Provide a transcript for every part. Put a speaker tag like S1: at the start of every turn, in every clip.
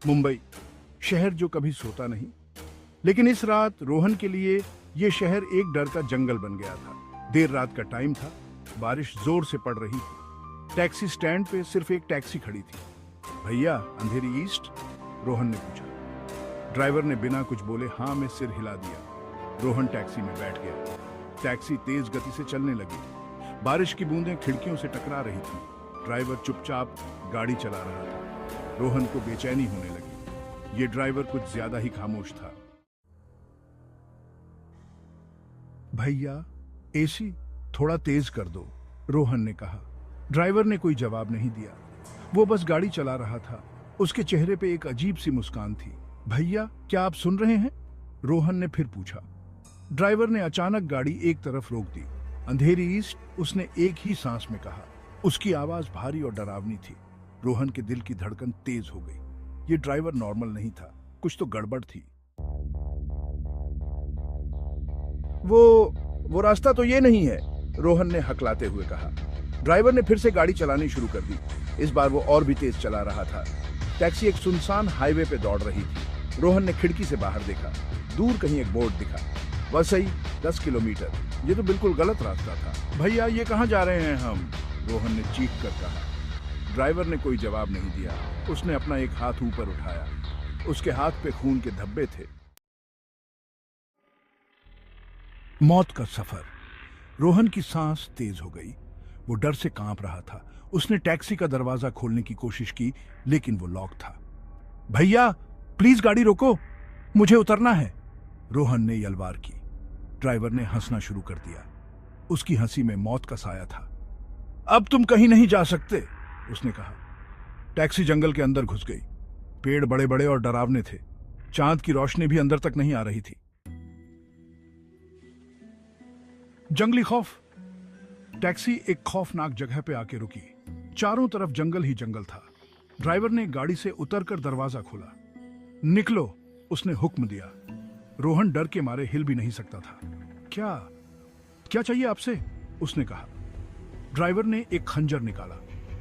S1: मुंबई, शहर जो कभी सोता नहीं। लेकिन इस रात रोहन के लिए ये शहर एक डर का जंगल बन गया था। देर रात का टाइम था, बारिश जोर से पड़ रही थी। टैक्सी स्टैंड पे सिर्फ एक टैक्सी खड़ी थी। भैया, अंधेरी ईस्ट? रोहन ने पूछा। ड्राइवर ने बिना कुछ बोले हाँ में सिर हिला दिया। रोहन टैक्सी में बैठ गया। टैक्सी तेज गति से चलने लगी। बारिश की बूंदें खिड़कियों से टकरा रही थीं। ड्राइवर चुपचाप गाड़ी चला रहा था। रोहन को बेचैनी होने लगी। ये ड्राइवर कुछ ज्यादा ही खामोश था। भैया, एसी थोड़ा तेज कर दो, रोहन ने कहा। ड्राइवर ने कोई जवाब नहीं दिया। वो बस गाड़ी चला रहा था। उसके चेहरे पे एक अजीब सी मुस्कान थी। भैया, क्या आप सुन रहे हैं? रोहन ने फिर पूछा। ड्राइवर ने अचानक गाड़ी एक तरफ रोक दी। अंधेरी ईस्ट, उसने एक ही सांस में कहा। उसकी आवाज भारी और डरावनी थी। रोहन के दिल की धड़कन तेज हो गई। ये ड्राइवर नॉर्मल नहीं था, कुछ तो गड़बड़ थी। वो रास्ता तो ये नहीं है, रोहन ने हकलाते हुए कहा। ड्राइवर ने फिर से गाड़ी चलानी शुरू कर दी। इस बार वो और भी तेज चला रहा था। टैक्सी एक सुनसान हाईवे पे दौड़ रही थी। रोहन ने खिड़की से बाहर देखा। दूर कहीं एक बोर्ड दिखा, वसई 10 किलोमीटर। ये तो बिल्कुल गलत रास्ता था। भैया, ये कहाँ जा रहे हैं हम? रोहन ने चीख कर कहा। ड्राइवर ने कोई जवाब नहीं दिया। उसने अपना एक हाथ ऊपर उठाया। उसके हाथ पे खून के धब्बे थे। मौत का सफर। रोहन की सांस तेज हो गई। वो डर से कांप रहा था। उसने टैक्सी का दरवाजा खोलने की कोशिश की, लेकिन वो लॉक था। भैया, प्लीज गाड़ी रोको, मुझे उतरना है, रोहन ने यलवार की। ड्राइवर ने हंसना शुरू कर दिया। उसकी हंसी में मौत का साया था। अब तुम कहीं नहीं जा सकते, उसने कहा। टैक्सी जंगल के अंदर घुस गई। पेड़ बड़े बड़े और डरावने थे। चांद की रोशनी भी अंदर तक नहीं आ रही थी। जंगली खौफ। टैक्सी एक खौफनाक जगह पे आके रुकी। चारों तरफ जंगल ही जंगल था। ड्राइवर ने गाड़ी से उतरकर दरवाजा खोला। निकलो, उसने हुक्म दिया। रोहन डर के मारे हिल भी नहीं सकता था। क्या क्या चाहिए आपसे? उसने कहा। ड्राइवर ने एक खंजर निकाला।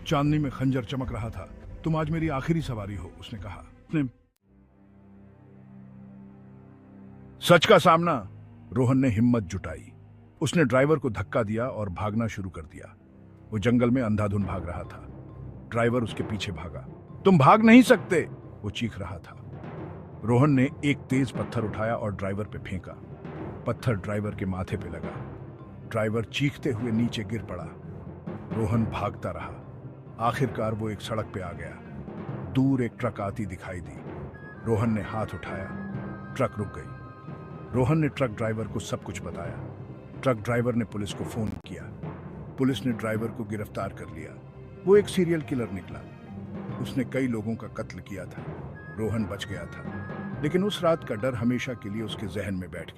S1: चांदनी में खंजर चमक रहा था। तुम आज मेरी आखिरी सवारी हो, उसने कहा। सच का सामना। रोहन ने हिम्मत जुटाई। उसने ड्राइवर को धक्का दिया और भागना शुरू कर दिया। वो जंगल में अंधाधुंध भाग रहा था। ड्राइवर उसके पीछे भागा। तुम भाग नहीं सकते, वो चीख रहा था। रोहन ने एक तेज पत्थर उठाया और ड्राइवर पे फेंका। पत्थर ड्राइवर के माथे पे लगा। ड्राइवर चीखते हुए नीचे गिर पड़ा। रोहन भागता रहा। आखिरकार वो एक सड़क पे आ गया। दूर एक ट्रक आती दिखाई दी। रोहन ने हाथ उठाया। ट्रक रुक गई। रोहन ने ट्रक ड्राइवर को सब कुछ बताया। ट्रक ड्राइवर ने पुलिस को फोन किया। पुलिस ने ड्राइवर को गिरफ्तार कर लिया। वो एक सीरियल किलर निकला। उसने कई लोगों का कत्ल किया था। रोहन बच गया था, लेकिन उस रात का डर हमेशा के लिए उसके जहन में बैठ गया।